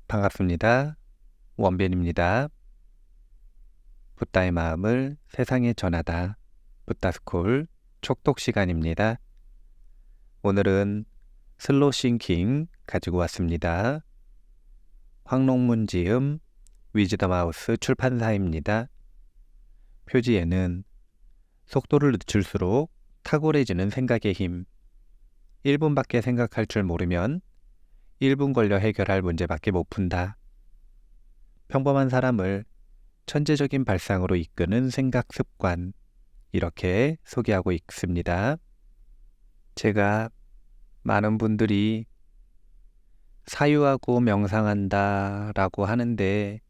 반갑습니다. 원빈입니다. 붓다의 마음을 세상에 전하다. 붓다스쿨 촉독 시간입니다. 오늘은 슬로우 싱킹 가지고 왔습니다. 황롱문 지음 위즈덤 하우스 출판사입니다. 표지에는 속도를 늦출수록 탁월해지는 생각의 힘. 1분밖에 생각할 줄 모르면 1분 걸려 해결할 문제밖에 못 푼다. 평범한 사람을 천재적인 발상으로 이끄는 생각 습관, 이렇게 소개하고 있습니다. 제가 많은 분들이 사유하고 명상한다 라고 하는데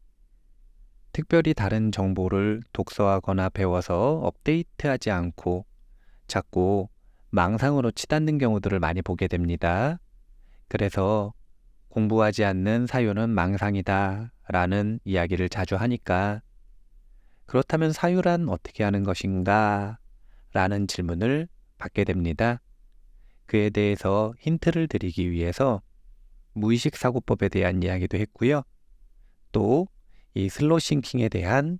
특별히 다른 정보를 독서하거나 배워서 업데이트하지 않고 자꾸 망상으로 치닫는 경우들을 많이 보게 됩니다. 그래서 공부하지 않는 사유는 망상이다 라는 이야기를 자주 하니까 그렇다면 사유란 어떻게 하는 것인가 라는 질문을 받게 됩니다. 그에 대해서 힌트를 드리기 위해서 무의식 사고법에 대한 이야기도 했고요. 또 이 슬로우 싱킹에 대한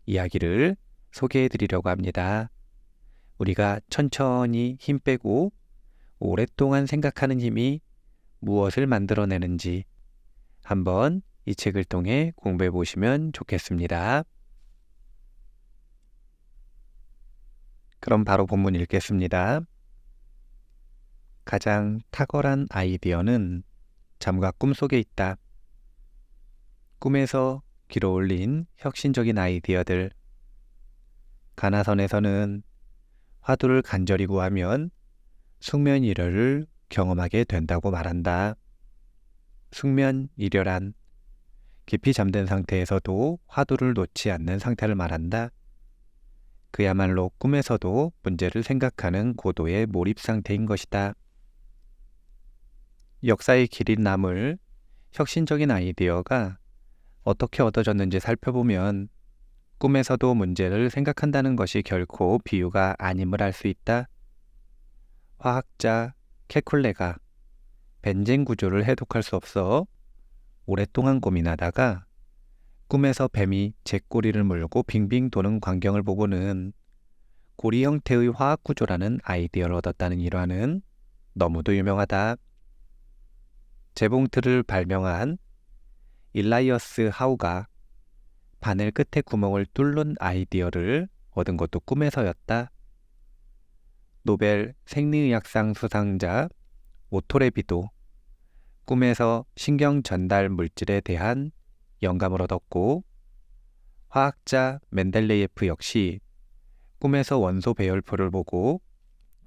이야기를 소개해 드리려고 합니다. 우리가 천천히 힘 빼고 오랫동안 생각하는 힘이 무엇을 만들어내는지 한번 이 책을 통해 공부해 보시면 좋겠습니다. 그럼 바로 본문 읽겠습니다. 가장 탁월한 아이디어는 잠과 꿈 속에 있다. 꿈에서 길어올린 혁신적인 아이디어들. 가나선에서는 화두를 간절히 구하면 숙면 일혈을 경험하게 된다고 말한다. 숙면 일혈란 깊이 잠든 상태에서도 화두를 놓지 않는 상태를 말한다. 그야말로 꿈에서도 문제를 생각하는 고도의 몰입 상태인 것이다. 역사의 길이 남을 혁신적인 아이디어가 어떻게 얻어졌는지 살펴보면 꿈에서도 문제를 생각한다는 것이 결코 비유가 아님을 알 수 있다. 화학자 케쿨레가 벤젠 구조를 해독할 수 없어 오랫동안 고민하다가 꿈에서 뱀이 제 꼬리를 물고 빙빙 도는 광경을 보고는 고리 형태의 화학 구조라는 아이디어를 얻었다는 일화는 너무도 유명하다. 재봉틀을 발명한 일라이어스 하우가 바늘 끝에 구멍을 뚫는 아이디어를 얻은 것도 꿈에서였다. 노벨 생리의학상 수상자 오토레비도 꿈에서 신경 전달 물질에 대한 영감을 얻었고, 화학자 멘델레예프 역시 꿈에서 원소 배열표를 보고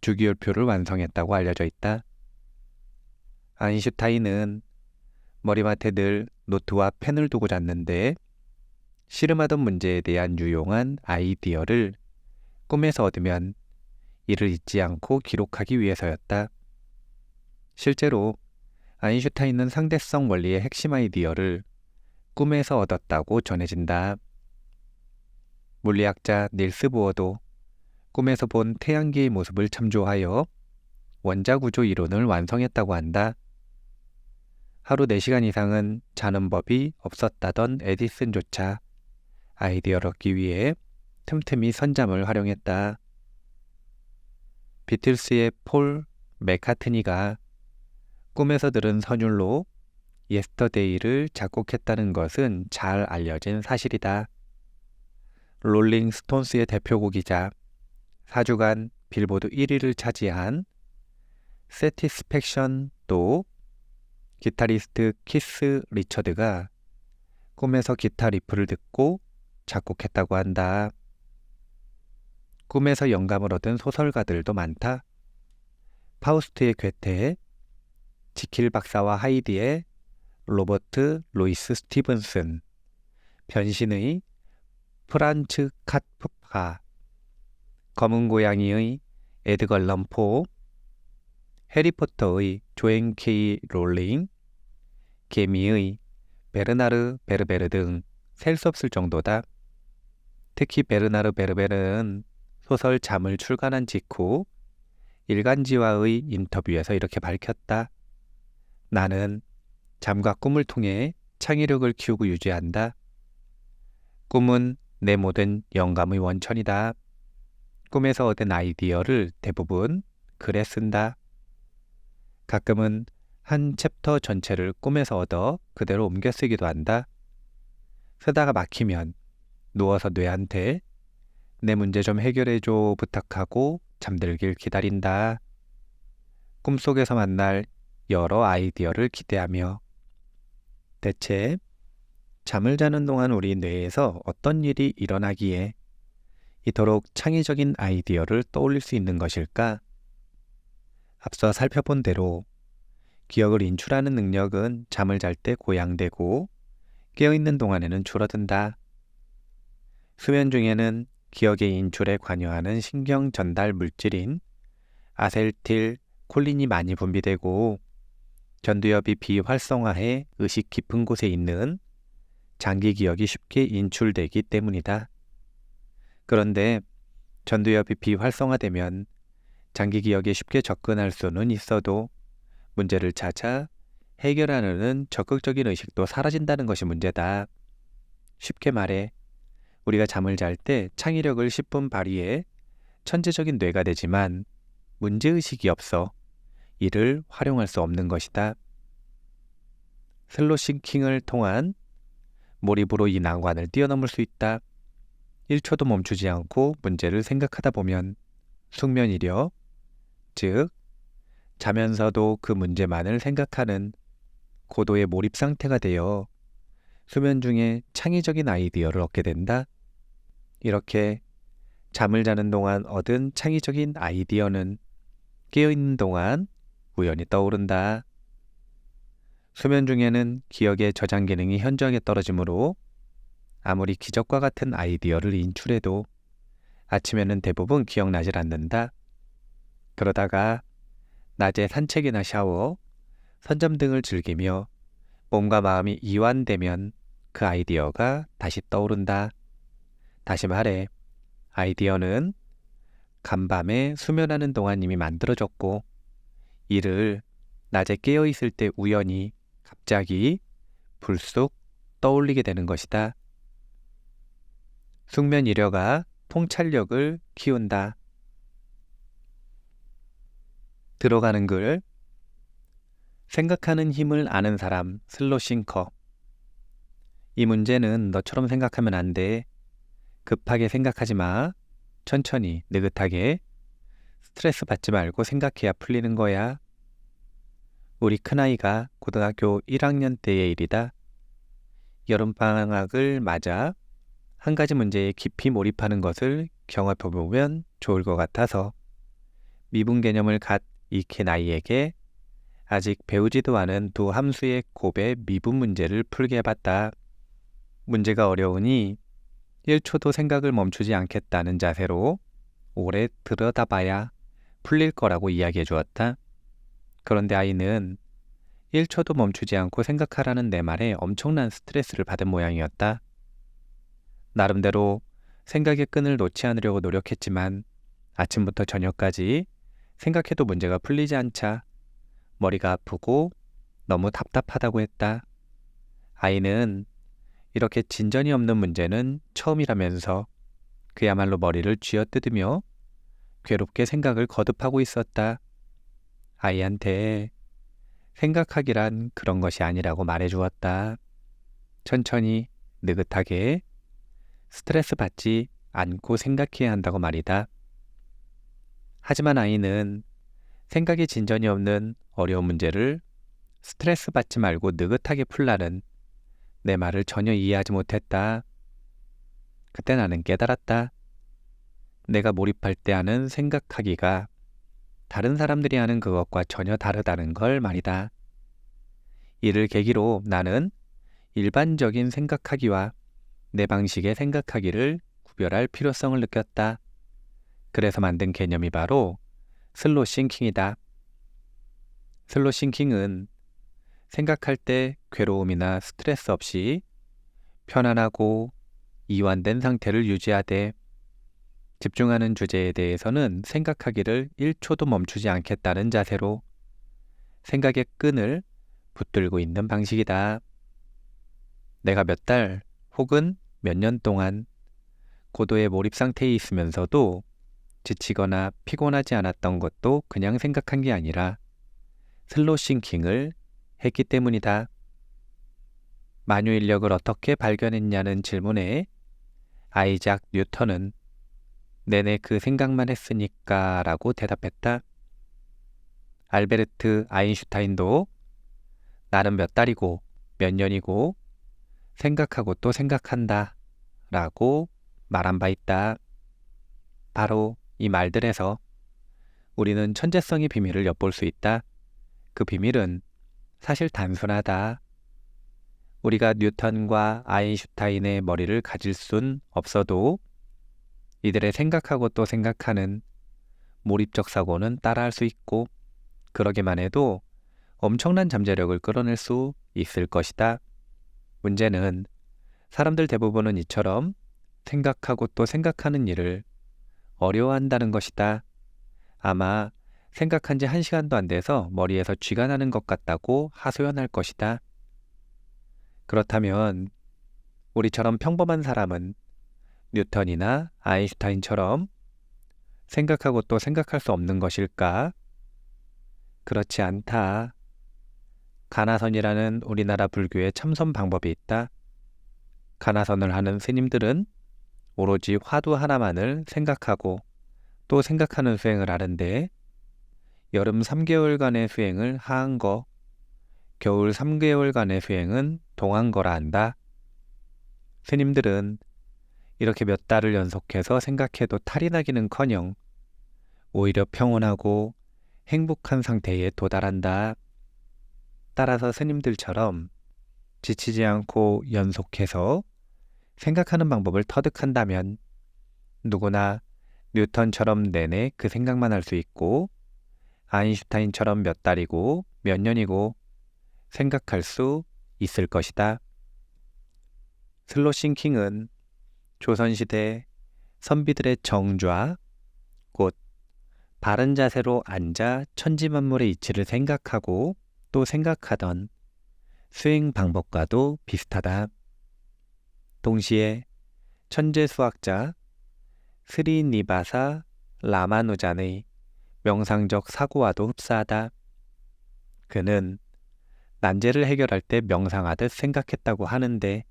주기율표를 완성했다고 알려져 있다. 아인슈타인은 머리맡에 늘 노트와 펜을 두고 잤는데 씨름하던 문제에 대한 유용한 아이디어를 꿈에서 얻으면 이를 잊지 않고 기록하기 위해서였다. 실제로 아인슈타인은 상대성 원리의 핵심 아이디어를 꿈에서 얻었다고 전해진다. 물리학자 닐스 보어도 꿈에서 본 태양계의 모습을 참조하여 원자구조 이론을 완성했다고 한다. 하루 4시간 이상은 자는 법이 없었다던 에디슨조차 아이디어를 얻기 위해 틈틈이 선잠을 활용했다. 비틀스의 폴 맥카트니가 꿈에서 들은 선율로 예스터데이를 작곡했다는 것은 잘 알려진 사실이다. 롤링 스톤스의 대표곡이자 4주간 빌보드 1위를 차지한 세티스팩션도 기타리스트 키스 리처드가 꿈에서 기타 리프를 듣고 작곡했다고 한다. 꿈에서 영감을 얻은 소설가들도 많다. 파우스트의 괴테, 지킬 박사와 하이디의 로버트 로이스 스티븐슨, 변신의 프란츠 카프카, 검은 고양이의 에드거 런 포, 해리포터의 조앤 케이 롤링, 개미의 베르나르 베르베르 등 셀 수 없을 정도다. 특히 베르나르 베르베르는 소설 잠을 출간한 직후 일간지와의 인터뷰에서 이렇게 밝혔다. 나는 잠과 꿈을 통해 창의력을 키우고 유지한다. 꿈은 내 모든 영감의 원천이다. 꿈에서 얻은 아이디어를 대부분 글에 쓴다. 가끔은 한 챕터 전체를 꿈에서 얻어 그대로 옮겨 쓰기도 한다. 쓰다가 막히면 누워서 뇌한테 내 문제 좀 해결해줘 부탁하고 잠들길 기다린다. 꿈속에서 만날 여러 아이디어를 기대하며. 대체 잠을 자는 동안 우리 뇌에서 어떤 일이 일어나기에 이토록 창의적인 아이디어를 떠올릴 수 있는 것일까? 앞서 살펴본 대로 기억을 인출하는 능력은 잠을 잘 때 고양되고 깨어있는 동안에는 줄어든다. 수면 중에는 기억의 인출에 관여하는 신경 전달 물질인 아세틸 콜린이 많이 분비되고 전두엽이 비활성화해 의식 깊은 곳에 있는 장기 기억이 쉽게 인출되기 때문이다. 그런데 전두엽이 비활성화되면 장기 기억에 쉽게 접근할 수는 있어도 문제를 찾아 해결하려는 적극적인 의식도 사라진다는 것이 문제다. 쉽게 말해 우리가 잠을 잘 때 창의력을 10분 발휘해 천재적인 뇌가 되지만 문제의식이 없어 이를 활용할 수 없는 것이다. 슬로우 싱킹을 통한 몰입으로 이 난관을 뛰어넘을 수 있다. 1초도 멈추지 않고 문제를 생각하다 보면 숙면이려, 즉 자면서도 그 문제만을 생각하는 고도의 몰입 상태가 되어 수면 중에 창의적인 아이디어를 얻게 된다. 이렇게 잠을 자는 동안 얻은 창의적인 아이디어는 깨어있는 동안 우연히 떠오른다. 수면 중에는 기억의 저장 기능이 현저하게 떨어지므로 아무리 기적과 같은 아이디어를 인출해도 아침에는 대부분 기억나질 않는다. 그러다가 낮에 산책이나 샤워, 선점 등을 즐기며 몸과 마음이 이완되면 그 아이디어가 다시 떠오른다. 다시 말해, 아이디어는 간밤에 수면하는 동안 이미 만들어졌고 이를 낮에 깨어있을 때 우연히 갑자기 불쑥 떠올리게 되는 것이다. 숙면 이려가 통찰력을 키운다. 들어가는 글. 생각하는 힘을 아는 사람, 슬로우 싱커. 이 문제는 너처럼 생각하면 안 돼. 급하게 생각하지 마. 천천히, 느긋하게. 스트레스 받지 말고 생각해야 풀리는 거야. 우리 큰아이가 고등학교 1학년 때의 일이다. 여름방학을 맞아 한 가지 문제에 깊이 몰입하는 것을 경험해보면 좋을 것 같아서 미분 개념을 갓 익힌 아이에게 아직 배우지도 않은 두 함수의 곱의 미분 문제를 풀게 해봤다. 문제가 어려우니 1초도 생각을 멈추지 않겠다는 자세로 오래 들여다봐야 풀릴 거라고 이야기해 주었다. 그런데 아이는 1초도 멈추지 않고 생각하라는 내 말에 엄청난 스트레스를 받은 모양이었다. 나름대로 생각의 끈을 놓지 않으려고 노력했지만 아침부터 저녁까지 생각해도 문제가 풀리지 않자 머리가 아프고 너무 답답하다고 했다. 아이는 이렇게 진전이 없는 문제는 처음이라면서 그야말로 머리를 쥐어뜯으며 괴롭게 생각을 거듭하고 있었다. 아이한테 생각하기란 그런 것이 아니라고 말해주었다. 천천히, 느긋하게 스트레스 받지 않고 생각해야 한다고 말이다. 하지만 아이는 생각이 진전이 없는 어려운 문제를 스트레스 받지 말고 느긋하게 풀라는 내 말을 전혀 이해하지 못했다. 그때 나는 깨달았다. 내가 몰입할 때 하는 생각하기가 다른 사람들이 하는 그것과 전혀 다르다는 걸 말이다. 이를 계기로 나는 일반적인 생각하기와 내 방식의 생각하기를 구별할 필요성을 느꼈다. 그래서 만든 개념이 바로 슬로우 싱킹이다. 슬로우 싱킹은 생각할 때 괴로움이나 스트레스 없이 편안하고 이완된 상태를 유지하되 집중하는 주제에 대해서는 생각하기를 1초도 멈추지 않겠다는 자세로 생각의 끈을 붙들고 있는 방식이다. 내가 몇 달 혹은 몇 년 동안 고도의 몰입 상태에 있으면서도 지치거나 피곤하지 않았던 것도 그냥 생각한 게 아니라 슬로우 싱킹을 했기 때문이다. 만유인력을 어떻게 발견했냐는 질문에 아이작 뉴턴은 내내 그 생각만 했으니까 라고 대답했다. 알베르트 아인슈타인도 나는 몇 달이고 몇 년이고 생각하고 또 생각한다 라고 말한 바 있다. 바로 이 말들에서 우리는 천재성의 비밀을 엿볼 수 있다. 그 비밀은 사실 단순하다. 우리가 뉴턴과 아인슈타인의 머리를 가질 순 없어도 이들의 생각하고 또 생각하는 몰입적 사고는 따라할 수 있고 그러기만 해도 엄청난 잠재력을 끌어낼 수 있을 것이다. 문제는 사람들 대부분은 이처럼 생각하고 또 생각하는 일을 어려워한다는 것이다. 아마 생각한 지 1시간도 안 돼서 머리에서 쥐가 나는 것 같다고 하소연할 것이다. 그렇다면 우리처럼 평범한 사람은 뉴턴이나 아인슈타인처럼 생각하고 또 생각할 수 없는 것일까? 그렇지 않다. 가나선이라는 우리나라 불교의 참선 방법이 있다. 가나선을 하는 스님들은 오로지 화두 하나만을 생각하고 또 생각하는 수행을 하는데 여름 3개월간의 수행을 하한 거, 겨울 3개월간의 수행은 동한 거라 한다. 스님들은 이렇게 몇 달을 연속해서 생각해도 탈이 나기는커녕 오히려 평온하고 행복한 상태에 도달한다. 따라서 스님들처럼 지치지 않고 연속해서 생각하는 방법을 터득한다면 누구나 뉴턴처럼 내내 그 생각만 할 수 있고 아인슈타인처럼 몇 달이고 몇 년이고 생각할 수 있을 것이다. 슬로우 싱킹은 조선시대 선비들의 정좌, 곧 바른 자세로 앉아 천지만물의 이치를 생각하고 또 생각하던 수행 방법과도 비슷하다. 동시에 천재 수학자 스리니바사 라마누잔의 명상적 사고와도 흡사하다. 그는 난제를 해결할 때 명상하듯 생각했다고 하는데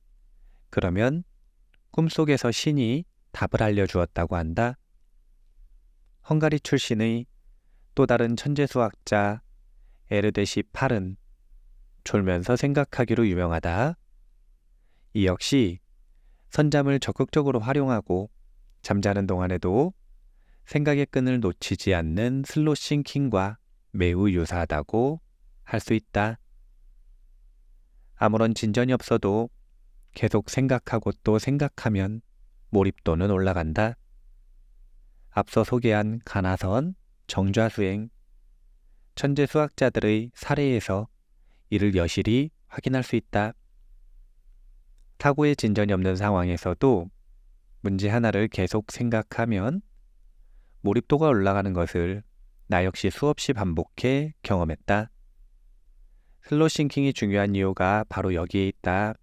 그러면 꿈속에서 신이 답을 알려주었다고 한다. 헝가리 출신의 또 다른 천재 수학자 에르데시 팔은 졸면서 생각하기로 유명하다. 이 역시 선잠을 적극적으로 활용하고 잠자는 동안에도 생각의 끈을 놓치지 않는 슬로우 싱킹과 매우 유사하다고 할 수 있다. 아무런 진전이 없어도 계속 생각하고 또 생각하면 몰입도는 올라간다. 앞서 소개한 가나선, 정좌수행, 천재 수학자들의 사례에서 이를 여실히 확인할 수 있다. 사고의 진전이 없는 상황에서도 문제 하나를 계속 생각하면 몰입도가 올라가는 것을 나 역시 수없이 반복해 경험했다. 슬로우 싱킹이 중요한 이유가 바로 여기에 있다.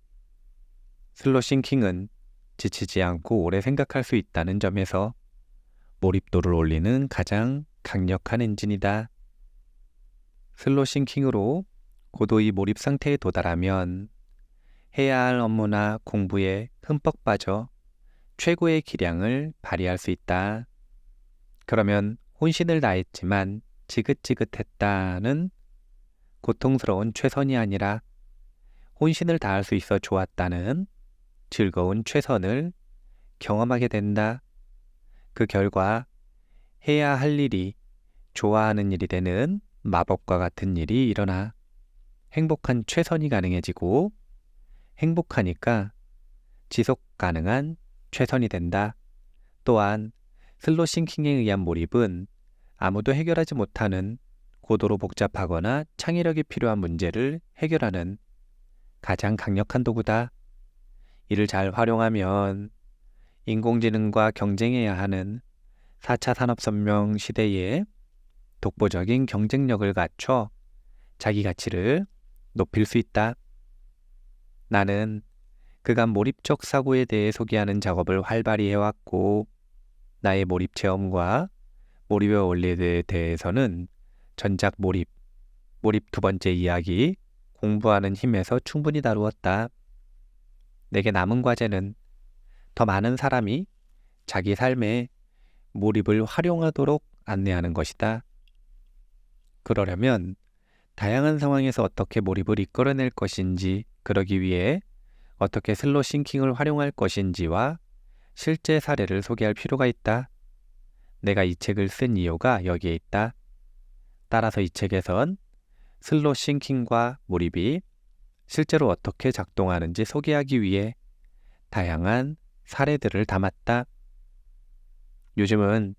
슬로우 싱킹은 지치지 않고 오래 생각할 수 있다는 점에서 몰입도를 올리는 가장 강력한 엔진이다. 슬로우 싱킹으로 고도의 몰입 상태에 도달하면 해야 할 업무나 공부에 흠뻑 빠져 최고의 기량을 발휘할 수 있다. 그러면 혼신을 다했지만 지긋지긋했다는 고통스러운 최선이 아니라 혼신을 다할 수 있어 좋았다는 즐거운 최선을 경험하게 된다. 그 결과 해야 할 일이 좋아하는 일이 되는 마법과 같은 일이 일어나 행복한 최선이 가능해지고 행복하니까 지속 가능한 최선이 된다. 또한 슬로우 싱킹에 의한 몰입은 아무도 해결하지 못하는 고도로 복잡하거나 창의력이 필요한 문제를 해결하는 가장 강력한 도구다. 이를 잘 활용하면 인공지능과 경쟁해야 하는 4차 산업혁명 시대에 독보적인 경쟁력을 갖춰 자기 가치를 높일 수 있다. 나는 그간 몰입적 사고에 대해 소개하는 작업을 활발히 해왔고, 나의 몰입 체험과 몰입의 원리에 대해서는 전작 몰입, 몰입 두 번째 이야기, 공부하는 힘에서 충분히 다루었다. 내게 남은 과제는 더 많은 사람이 자기 삶에 몰입을 활용하도록 안내하는 것이다. 그러려면 다양한 상황에서 어떻게 몰입을 이끌어낼 것인지, 그러기 위해 어떻게 슬로우 싱킹을 활용할 것인지와 실제 사례를 소개할 필요가 있다. 내가 이 책을 쓴 이유가 여기에 있다. 따라서 이 책에선 슬로우 싱킹과 몰입이 실제로 어떻게 작동하는지 소개하기 위해 다양한 사례들을 담았다. 요즘은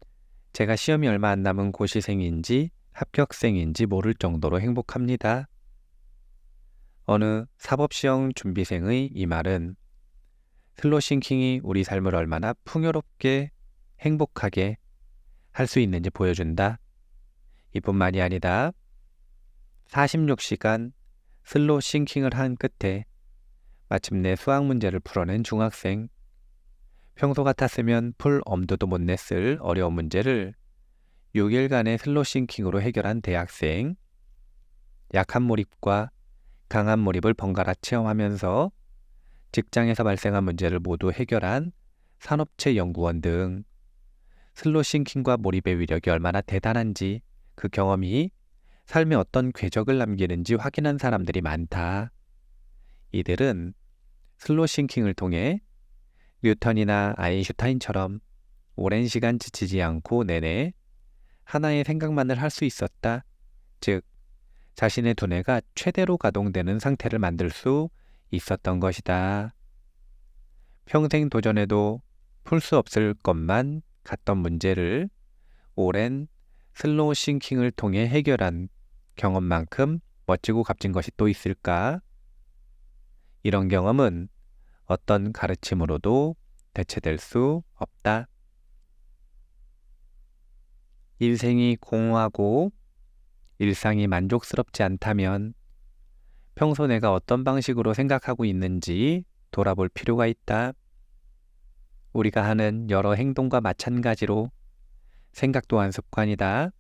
제가 시험이 얼마 안 남은 고시생인지 합격생인지 모를 정도로 행복합니다. 어느 사법시험 준비생의 이 말은 슬로우 싱킹이 우리 삶을 얼마나 풍요롭게 행복하게 할 수 있는지 보여준다. 이뿐만이 아니다. 46시간 슬로우 싱킹을 한 끝에 마침내 수학 문제를 풀어낸 중학생, 평소 같았으면 풀 엄두도 못 냈을 어려운 문제를 6일간의 슬로우 싱킹으로 해결한 대학생, 약한 몰입과 강한 몰입을 번갈아 체험하면서 직장에서 발생한 문제를 모두 해결한 산업체 연구원 등 슬로우 싱킹과 몰입의 위력이 얼마나 대단한지, 그 경험이 삶에 어떤 궤적을 남기는지 확인한 사람들이 많다. 이들은 슬로우 싱킹을 통해 뉴턴이나 아인슈타인처럼 오랜 시간 지치지 않고 내내 하나의 생각만을 할 수 있었다. 즉, 자신의 두뇌가 최대로 가동되는 상태를 만들 수 있었던 것이다. 평생 도전해도 풀 수 없을 것만 같던 문제를 오랜 슬로우 싱킹을 통해 해결한 경험만큼 멋지고 값진 것이 또 있을까? 이런 경험은 어떤 가르침으로도 대체될 수 없다. 인생이 공허하고 일상이 만족스럽지 않다면 평소 내가 어떤 방식으로 생각하고 있는지 돌아볼 필요가 있다. 우리가 하는 여러 행동과 마찬가지로 생각 또한 습관이다.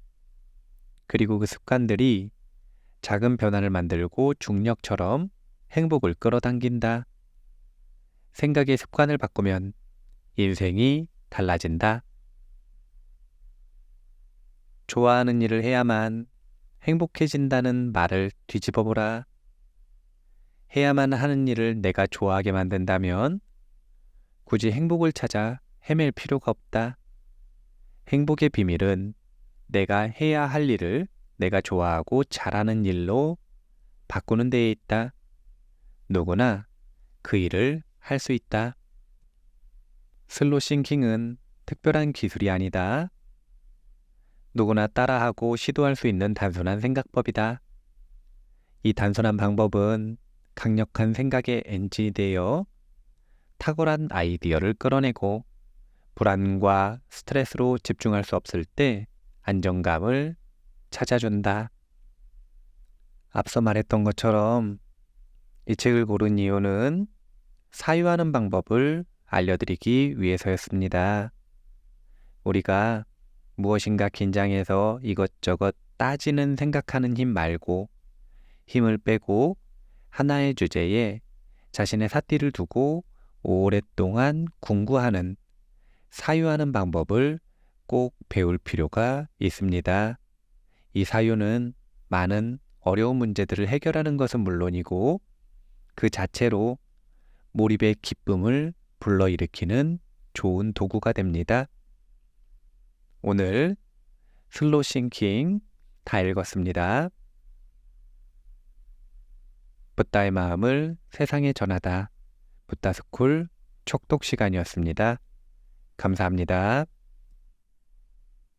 그리고 그 습관들이 작은 변화를 만들고 중력처럼 행복을 끌어당긴다. 생각의 습관을 바꾸면 인생이 달라진다. 좋아하는 일을 해야만 행복해진다는 말을 뒤집어보라. 해야만 하는 일을 내가 좋아하게 만든다면 굳이 행복을 찾아 헤맬 필요가 없다. 행복의 비밀은 내가 해야 할 일을 내가 좋아하고 잘하는 일로 바꾸는 데에 있다. 누구나 그 일을 할 수 있다. 슬로우 싱킹은 특별한 기술이 아니다. 누구나 따라하고 시도할 수 있는 단순한 생각법이다. 이 단순한 방법은 강력한 생각에 엔진되어 탁월한 아이디어를 끌어내고 불안과 스트레스로 집중할 수 없을 때 안정감을 찾아준다. 앞서 말했던 것처럼 이 책을 고른 이유는 사유하는 방법을 알려드리기 위해서였습니다. 우리가 무엇인가 긴장해서 이것저것 따지는 생각하는 힘 말고 힘을 빼고 하나의 주제에 자신의 삿띠를 두고 오랫동안 궁구하는 사유하는 방법을 꼭 배울 필요가 있습니다. 이 사유는 많은 어려운 문제들을 해결하는 것은 물론이고 그 자체로 몰입의 기쁨을 불러일으키는 좋은 도구가 됩니다. 오늘 슬로우 싱킹 다 읽었습니다. 붓다의 마음을 세상에 전하다. 붓다스쿨 촉독 시간이었습니다. 감사합니다.